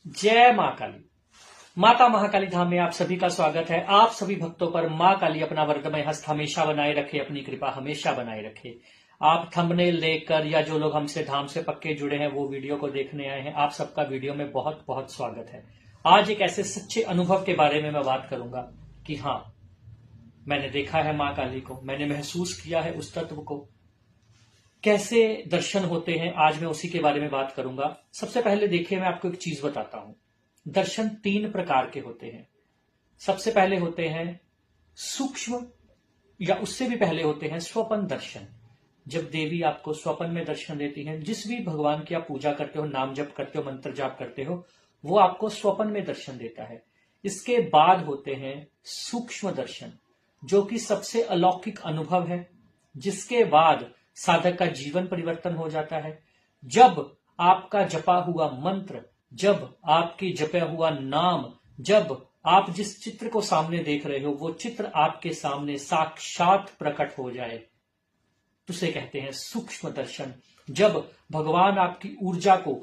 जय मां काली। माता महाकाली धाम में आप सभी का स्वागत है। आप सभी भक्तों पर मां काली अपना वरदमय हस्त हमेशा बनाए रखे, अपनी कृपा हमेशा बनाए रखे। आप थंबनेल देखकर या जो लोग हमसे धाम से पक्के जुड़े हैं वो वीडियो को देखने आए हैं, आप सबका वीडियो में बहुत बहुत स्वागत है। आज एक ऐसे सच्चे अनुभव के बारे में मैं बात करूंगा कि हाँ, मैंने देखा है मां काली को, मैंने महसूस किया है उस तत्व को, कैसे दर्शन होते हैं। आज मैं उसी के बारे में बात करूंगा। सबसे पहले देखिए, मैं आपको एक चीज बताता हूं। दर्शन 3 प्रकार के होते हैं। सबसे पहले होते हैं सूक्ष्म, या उससे भी पहले होते हैं स्वपन दर्शन। जब देवी आपको स्वपन में दर्शन देती हैं, जिस भी भगवान की आप पूजा करते हो, नाम जप करते हो, मंत्र जाप करते हो, वो आपको स्वपन में दर्शन देता है। इसके बाद होते हैं सूक्ष्म दर्शन, जो कि सबसे अलौकिक अनुभव है, जिसके बाद साधक का जीवन परिवर्तन हो जाता है। जब आपका जपा हुआ मंत्र, जब आपकी जपा हुआ नाम, जब आप जिस चित्र को सामने देख रहे हो वो चित्र आपके सामने साक्षात प्रकट हो जाए, उसे कहते हैं सूक्ष्म दर्शन। जब भगवान आपकी ऊर्जा को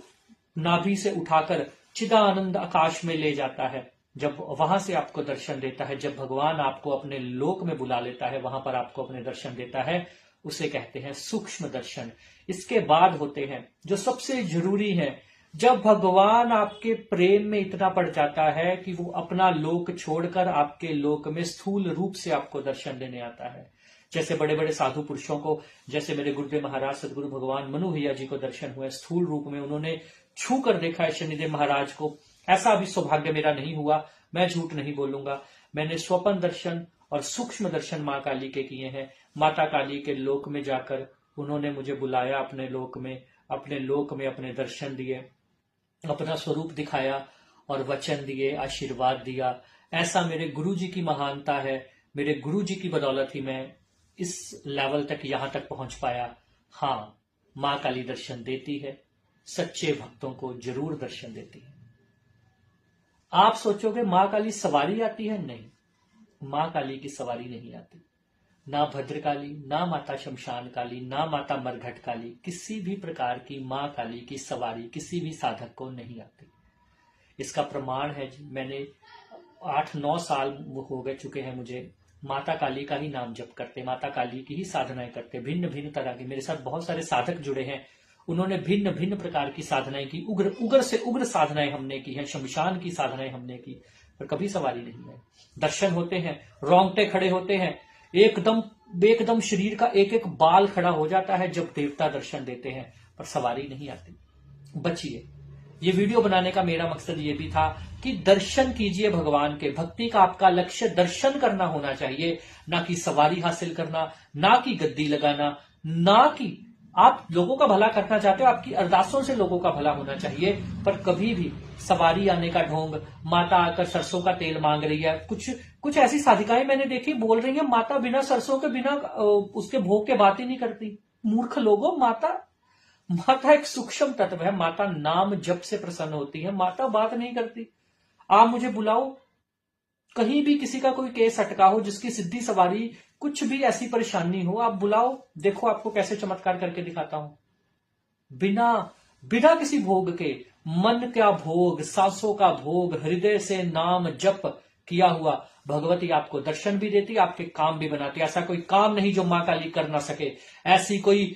नाभि से उठाकर चिदानंद आकाश में ले जाता है, जब वहां से आपको दर्शन देता है, जब भगवान आपको अपने लोक में बुला लेता है, वहां पर आपको अपने दर्शन देता है, उसे कहते हैं सूक्ष्म दर्शन। इसके बाद होते हैं जो सबसे जरूरी है, जब भगवान आपके प्रेम में इतना पड़ जाता है कि वो अपना लोक छोड़कर आपके लोक में स्थूल रूप से आपको दर्शन देने आता है। जैसे बड़े बड़े साधु पुरुषों को, जैसे मेरे गुरुदेव महाराज सदगुरु भगवान मनु भैया जी को दर्शन हुए स्थूल रूप में, उन्होंने छू कर देखा है शनिदेव महाराज को। ऐसा अभी सौभाग्य मेरा नहीं हुआ, मैं झूठ नहीं बोलूंगा। मैंने स्वपन दर्शन और सूक्ष्म दर्शन मां काली के किए हैं। माता काली के लोक में जाकर उन्होंने मुझे बुलाया अपने लोक में, अपने लोक में अपने दर्शन दिए, अपना स्वरूप दिखाया और वचन दिए, आशीर्वाद दिया। ऐसा मेरे गुरु जी की महानता है, मेरे गुरु जी की बदौलत ही मैं इस लेवल तक, यहां तक पहुंच पाया। हाँ, मां काली दर्शन देती है, सच्चे भक्तों को जरूर दर्शन देती है। आप सोचोगे मां काली सवारी आती है? नहीं, मां काली की सवारी नहीं आती। ना भद्रकाली, ना माता शमशान काली, ना माता मरघट काली, किसी भी प्रकार की मां काली की सवारी किसी भी साधक को नहीं आती। इसका प्रमाण है जी, मैंने 8-9 साल हो गए चुके हैं मुझे माता काली का ही नाम जप करते, माता काली की ही साधनाएं करते। भिन्न भिन्न तरह की, मेरे साथ बहुत सारे साधक जुड़े हैं, उन्होंने भिन्न भिन्न प्रकार की साधनाएं की, उग्र उग्र से उग्र साधनाएं हमने की हैं, शमशान की साधनाएं हमने की, पर कभी सवारी नहीं है। दर्शन होते हैं, रोंगटे खड़े होते हैं, एकदम एकदम शरीर का एक एक बाल खड़ा हो जाता है जब देवता दर्शन देते हैं, पर सवारी नहीं आती। बचिए। ये वीडियो बनाने का मेरा मकसद ये भी था कि दर्शन कीजिए भगवान के। भक्ति का आपका लक्ष्य दर्शन करना होना चाहिए, ना कि सवारी हासिल करना, ना कि गद्दी लगाना, ना कि आप लोगों का भला करना चाहते हो, आपकी अरदासों से लोगों का भला होना चाहिए, पर कभी भी सवारी आने का ढोंग, माता आकर सरसों का तेल मांग रही है। कुछ ऐसी साधिकाएं मैंने देखी, बोल रही है माता बिना सरसों के, बिना उसके भोग के बात ही नहीं करती। मूर्ख लोगों, माता एक सूक्ष्म तत्व है, माता नाम जप से प्रसन्न होती है, माता बात नहीं करती। आप मुझे बुलाओ, कहीं भी किसी का कोई केस अटका हो, जिसकी सिद्धि सवारी, कुछ भी ऐसी परेशानी हो, आप बुलाओ, देखो आपको कैसे चमत्कार करके दिखाता हूं। बिना बिना किसी भोग के, मन का भोग, सांसों का भोग, हृदय से नाम जप किया हुआ, भगवती आपको दर्शन भी देती, आपके काम भी बनाती। ऐसा कोई काम नहीं जो मां काली कर ना सके, ऐसी कोई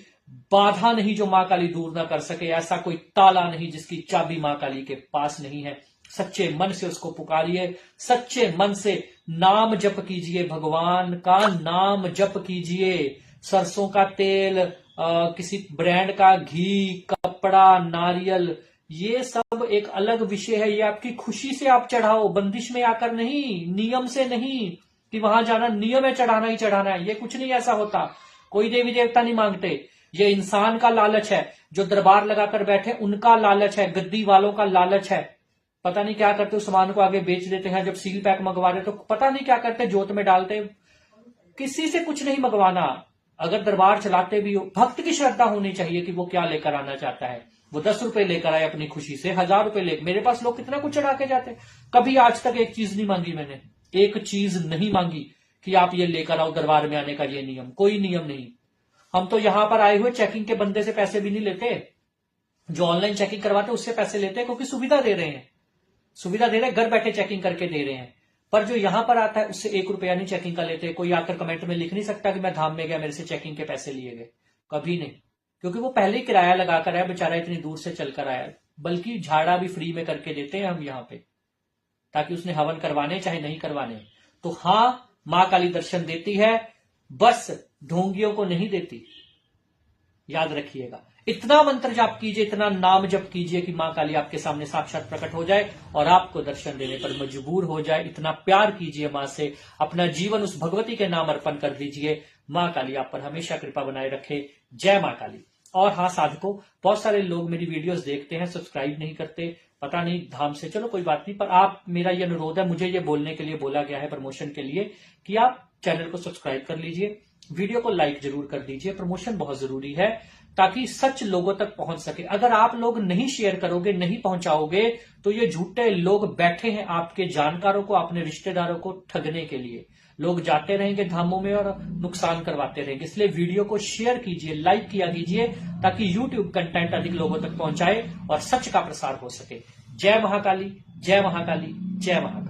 बाधा नहीं जो मां काली दूर ना कर सके, ऐसा कोई ताला नहीं जिसकी चाबी मां काली के पास नहीं है। सच्चे मन से उसको पुकारिए, सच्चे मन से नाम जप कीजिए, भगवान का नाम जप कीजिए। सरसों का तेल, किसी ब्रांड का घी, कपड़ा, नारियल, ये सब एक अलग विषय है। ये आपकी खुशी से आप चढ़ाओ, बंदिश में आकर नहीं, नियम से नहीं कि वहां जाना नियम है, चढ़ाना ही चढ़ाना है, ये कुछ नहीं ऐसा होता। कोई देवी देवता नहीं मांगते, ये इंसान का लालच है। जो दरबार लगाकर बैठे उनका लालच है, गद्दी वालों का लालच है। पता नहीं क्या करते, उस सामान को आगे बेच देते हैं। जब सील पैक मंगवा रहे तो पता नहीं क्या करते, जोत में डालते। किसी से कुछ नहीं मंगवाना। अगर दरबार चलाते भी हो, भक्त की श्रद्धा होनी चाहिए कि वो क्या लेकर आना चाहता है। वो 10 रुपए लेकर आए अपनी खुशी से, 1000 रुपए लेकर, मेरे पास लोग कितना कुछ चढ़ा के जाते। कभी आज तक एक चीज नहीं मांगी मैंने, एक चीज नहीं मांगी कि आप ये लेकर आओ दरबार में आने का, ये नियम, कोई नियम नहीं। हम तो यहां पर आए हुए चेकिंग के बंदे से पैसे भी नहीं लेते, जो ऑनलाइन चेकिंग करवाते उससे पैसे लेते हैं, क्योंकि सुविधा दे रहे हैं। सुविधा दे रहे हैं, घर बैठे चेकिंग करके दे रहे हैं। पर जो यहां पर आता है उससे 1 रुपया नहीं चेकिंग का लेते। कोई आकर कमेंट में लिख नहीं सकता कि मैं धाम में गया, मेरे से चेकिंग के पैसे लिए गए, कभी नहीं। क्योंकि वो पहले ही किराया लगाकर आया बेचारा, इतनी दूर से चलकर आया। बल्कि झाड़ा भी फ्री में करके देते हैं हम यहाँ पे, ताकि उसने हवन करवाने चाहे नहीं करवाने। तो हां, मां काली दर्शन देती है, बस ढोंगियों को नहीं देती, याद रखिएगा। इतना मंत्र जाप कीजिए, इतना नाम जप कीजिए कि मां काली आपके सामने साक्षात प्रकट हो जाए और आपको दर्शन देने पर मजबूर हो जाए। इतना प्यार कीजिए मां से, अपना जीवन उस भगवती के नाम अर्पण कर दीजिए। मां काली आप पर हमेशा कृपा बनाए रखे। जय मां काली। और हाँ साधकों, बहुत सारे लोग मेरी वीडियोस देखते हैं, सब्सक्राइब नहीं करते, पता नहीं धाम से, चलो कोई बात नहीं, पर आप, मेरा ये अनुरोध है, मुझे ये बोलने के लिए बोला गया है प्रमोशन के लिए, कि आप चैनल को सब्सक्राइब कर लीजिए, वीडियो को लाइक जरूर कर दीजिए। प्रमोशन बहुत जरूरी है ताकि सच लोगों तक पहुंच सके। अगर आप लोग नहीं शेयर करोगे, नहीं पहुंचाओगे, तो ये झूठे लोग बैठे हैं आपके जानकारों को, अपने रिश्तेदारों को ठगने के लिए। लोग जाते रहेंगे धामों में और नुकसान करवाते रहेंगे। इसलिए वीडियो को शेयर कीजिए, लाइक किया कीजिए, ताकि यूट्यूब कंटेंट अधिक लोगों तक पहुंचाए और सच का प्रसार हो सके। जय महाकाली, जय महाकाली, जय महाकाली।